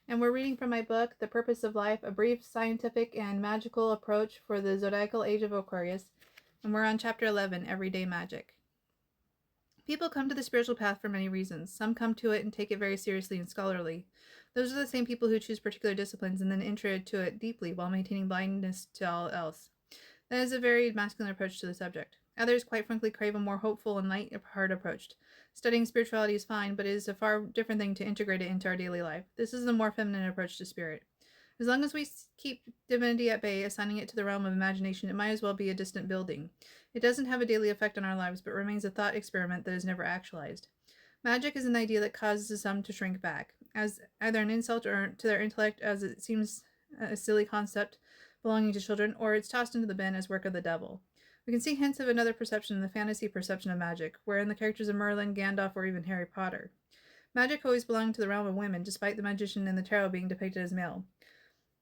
and we're reading from my book, The Purpose of Life, a brief scientific and magical approach for the zodiacal age of Aquarius, and we're on chapter 11, Everyday Magic. People come to the spiritual path for many reasons. Some come to it and take it very seriously and scholarly. Those are the same people who choose particular disciplines and then enter into it deeply while maintaining blindness to all else. That is a very masculine approach to the subject. Others, quite frankly, crave a more hopeful and light-hearted approach. Studying spirituality is fine, but it is a far different thing to integrate it into our daily life. This is the more feminine approach to spirit. As long as we keep divinity at bay, assigning it to the realm of imagination, it might as well be a distant building. It doesn't have a daily effect on our lives, but remains a thought experiment that is never actualized. Magic is an idea that causes some to shrink back, as either an insult to their intellect, as it seems a silly concept belonging to children, or it's tossed into the bin as work of the devil. We can see hints of another perception in the fantasy perception of magic, wherein the characters of Merlin, Gandalf, or even Harry Potter. Magic always belonged to the realm of women, despite the magician in the tarot being depicted as male.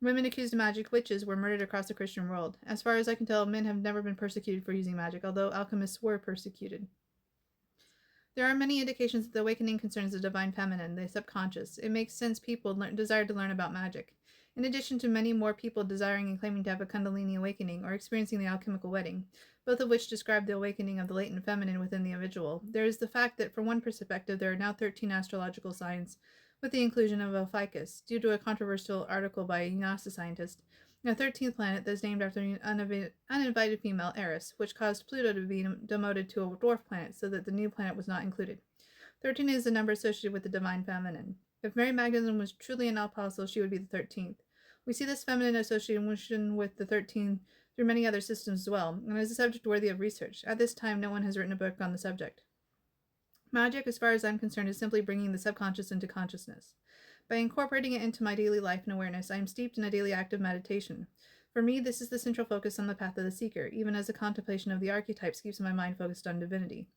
Women accused of magic witches were murdered across the Christian world. As far as I can tell, men have never been persecuted for using magic, although alchemists were persecuted. There are many indications that the awakening concerns the divine feminine, the subconscious. It makes sense people desire to learn about magic. In addition to many more people desiring and claiming to have a Kundalini awakening or experiencing the alchemical wedding, both of which describe the awakening of the latent feminine within the individual, there is the fact that, from one perspective, there are now 13 astrological signs, with the inclusion of Ophiuchus, due to a controversial article by a NASA scientist, a 13th planet that is named after an uninvited female Eris, which caused Pluto to be demoted to a dwarf planet so that the new planet was not included. 13 is the number associated with the divine feminine. If Mary Magdalene was truly an apostle, she would be the 13th. We see this feminine association with the 13 through many other systems as well, and is a subject worthy of research. At this time, no one has written a book on the subject. Magic, as far as I'm concerned, is simply bringing the subconscious into consciousness. By incorporating it into my daily life and awareness, I am steeped in a daily act of meditation. For me, this is the central focus on the path of the seeker, even as the contemplation of the archetypes keeps my mind focused on divinity.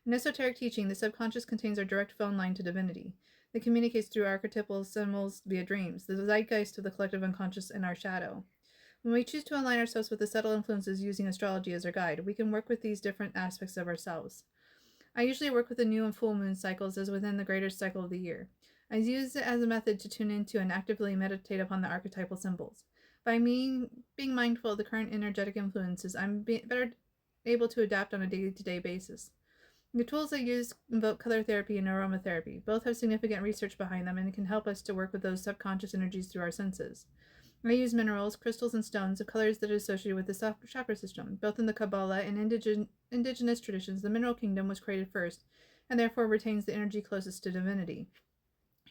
In esoteric teaching, the subconscious contains our direct phone line to divinity. It communicates through archetypal symbols via dreams, the zeitgeist of the collective unconscious, and our shadow. When we choose to align ourselves with the subtle influences using astrology as our guide, we can work with these different aspects of ourselves. I usually work with the new and full moon cycles as within the greater cycle of the year. I use it as a method to tune into and actively meditate upon the archetypal symbols. By being mindful of the current energetic influences, I'm better able to adapt on a day-to-day basis. The tools I use invoke color therapy and aromatherapy. Both have significant research behind them and can help us to work with those subconscious energies through our senses. I use minerals, crystals, and stones of colors that are associated with the chakra system. Both in the Kabbalah and indigenous traditions, the mineral kingdom was created first, and therefore retains the energy closest to divinity.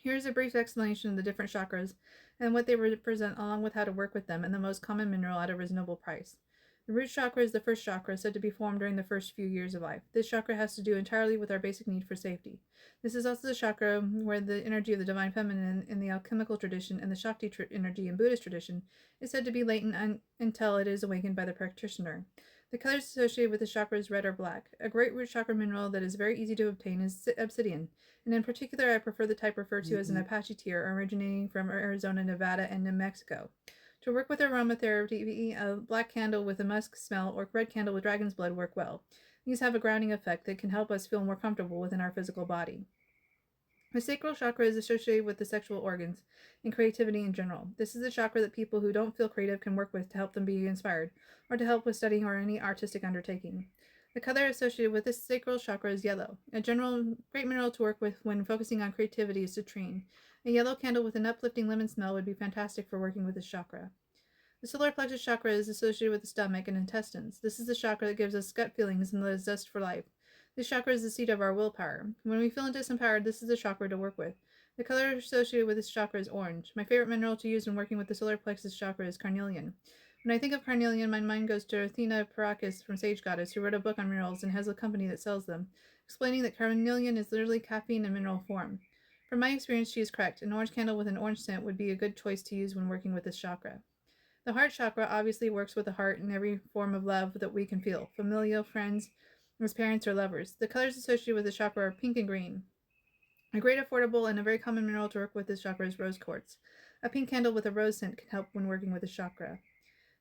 Here's a brief explanation of the different chakras and what they represent, along with how to work with them and the most common mineral at a reasonable price. The root chakra is the first chakra, said to be formed during the first few years of life. This chakra has to do entirely with our basic need for safety. This is also the chakra where the energy of the divine feminine in the alchemical tradition and the Shakti energy in Buddhist tradition is said to be latent until it is awakened by the practitioner. The colors associated with this chakra is red or black. A great root chakra mineral that is very easy to obtain is obsidian, and in particular I prefer the type referred to as an Apache tear, originating from Arizona, Nevada, and New Mexico. To work with aromatherapy, a black candle with a musk smell or red candle with dragon's blood work well. These have a grounding effect that can help us feel more comfortable within our physical body. The sacral chakra is associated with the sexual organs and creativity in general. This is the chakra that people who don't feel creative can work with to help them be inspired, or to help with studying or any artistic undertaking. The color associated with this sacral chakra is yellow. A general great mineral to work with when focusing on creativity is citrine. A yellow candle with an uplifting lemon smell would be fantastic for working with this chakra. The solar plexus chakra is associated with the stomach and intestines. This is the chakra that gives us gut feelings and the zest for life. This chakra is the seat of our willpower. When we feel disempowered, this is the chakra to work with. The color associated with this chakra is orange. My favorite mineral to use when working with the solar plexus chakra is carnelian. When I think of carnelian, my mind goes to Athena Parakis from Sage Goddess, who wrote a book on minerals and has a company that sells them, explaining that carnelian is literally caffeine in mineral form. From my experience, she is correct. An orange candle with an orange scent would be a good choice to use when working with this chakra. The heart chakra obviously works with the heart in every form of love that we can feel, familial, friends, as parents or lovers. The colors associated with the chakra are pink and green. A great affordable and a very common mineral to work with this chakra is rose quartz. A pink candle with a rose scent can help when working with this chakra.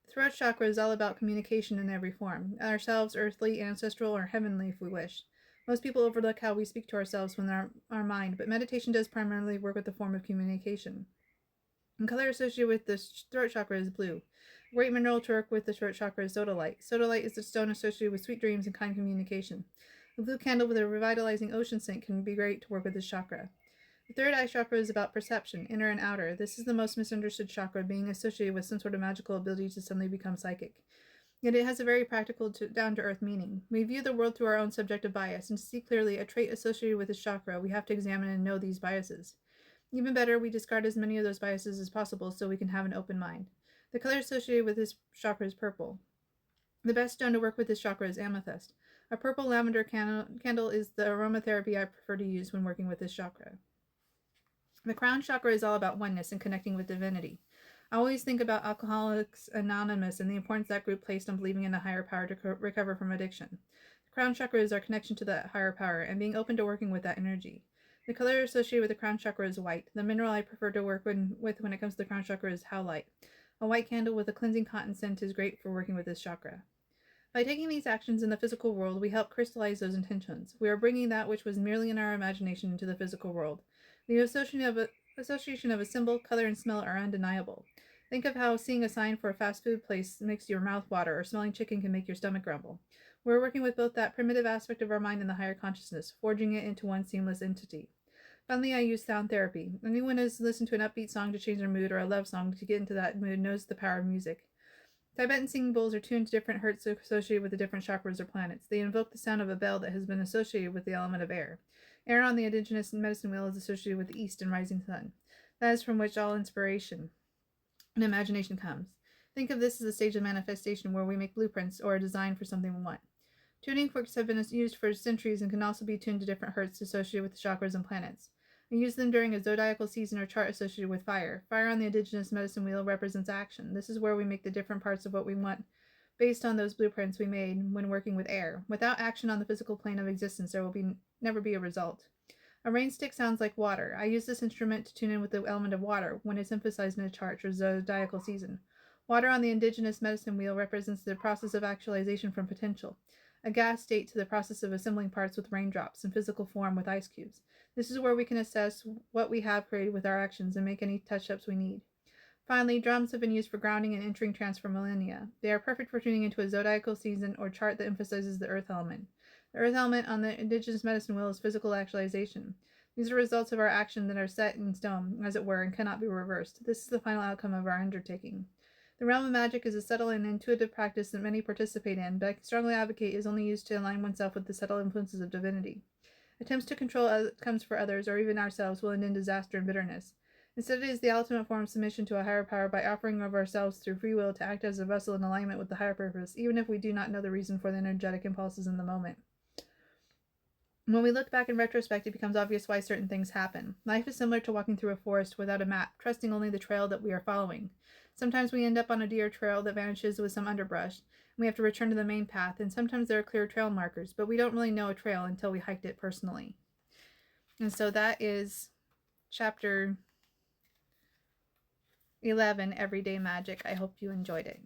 The throat chakra is all about communication in every form, ourselves, earthly, ancestral, or heavenly if we wish. Most people overlook how we speak to ourselves when our mind, but meditation does primarily work with the form of communication. The color associated with the throat chakra is blue. A great mineral to work with the throat chakra is sodalite. Sodalite is the stone associated with sweet dreams and kind communication. A blue candle with a revitalizing ocean scent can be great to work with this chakra. The third eye chakra is about perception, inner and outer. This is the most misunderstood chakra, being associated with some sort of magical ability to suddenly become psychic. Yet it has a very practical, down-to-earth meaning. We view the world through our own subjective bias, and to see clearly a trait associated with this chakra, we have to examine and know these biases. Even better, we discard as many of those biases as possible so we can have an open mind. The color associated with this chakra is purple. The best stone to work with this chakra is amethyst. A purple lavender candle is the aromatherapy I prefer to use when working with this chakra. The crown chakra is all about oneness and connecting with divinity. I always think about Alcoholics Anonymous and the importance that group placed on believing in a higher power to recover from addiction. The crown chakra is our connection to that higher power and being open to working with that energy. The color associated with the crown chakra is white. The mineral I prefer to work with when it comes to the crown chakra is howlite. A white candle with a cleansing cotton scent is great for working with this chakra. By taking these actions in the physical world, we help crystallize those intentions. We are bringing that which was merely in our imagination into the physical world. The association of a symbol, color, and smell are undeniable. Think of how seeing a sign for a fast food place makes your mouth water, or smelling chicken can make your stomach grumble. We're working with both that primitive aspect of our mind and the higher consciousness, forging it into one seamless entity. Finally, I use sound therapy. Anyone who has listened to an upbeat song to change their mood or a love song to get into that mood knows the power of music. Tibetan singing bowls are tuned to different hertz associated with the different chakras or planets. They invoke the sound of a bell that has been associated with the element of air. Air on the indigenous medicine wheel is associated with the east and rising sun. That is from which all inspiration and imagination comes. Think of this as a stage of manifestation where we make blueprints or a design for something we want. Tuning forks have been used for centuries and can also be tuned to different hertz associated with the chakras and planets. I use them during a zodiacal season or chart associated with fire. Fire on the indigenous medicine wheel represents action. This is where we make the different parts of what we want based on those blueprints we made when working with air. Without action on the physical plane of existence, there will never be a result. A rain stick sounds like water. I use this instrument to tune in with the element of water when it's emphasized in a chart or zodiacal season. Water on the indigenous medicine wheel represents the process of actualization from potential. A gas state to the process of assembling parts with raindrops and physical form with ice cubes. This is where we can assess what we have created with our actions and make any touch-ups we need. Finally, drums have been used for grounding and entering trance for millennia. They are perfect for tuning into a zodiacal season or chart that emphasizes the earth element. The earth element on the indigenous medicine wheel is physical actualization. These are results of our action that are set in stone, as it were, and cannot be reversed. This is the final outcome of our undertaking. The realm of magic is a subtle and intuitive practice that many participate in, but I strongly advocate is only used to align oneself with the subtle influences of divinity. Attempts to control outcomes for others, or even ourselves, will end in disaster and bitterness. Instead, it is the ultimate form of submission to a higher power by offering of ourselves through free will to act as a vessel in alignment with the higher purpose, even if we do not know the reason for the energetic impulses in the moment. When we look back in retrospect, it becomes obvious why certain things happen. Life is similar to walking through a forest without a map, trusting only the trail that we are following. Sometimes we end up on a deer trail that vanishes with some underbrush, and we have to return to the main path, and sometimes there are clear trail markers, but we don't really know a trail until we hiked it personally. And so that is chapter 11, Everyday Magic. I hope you enjoyed it.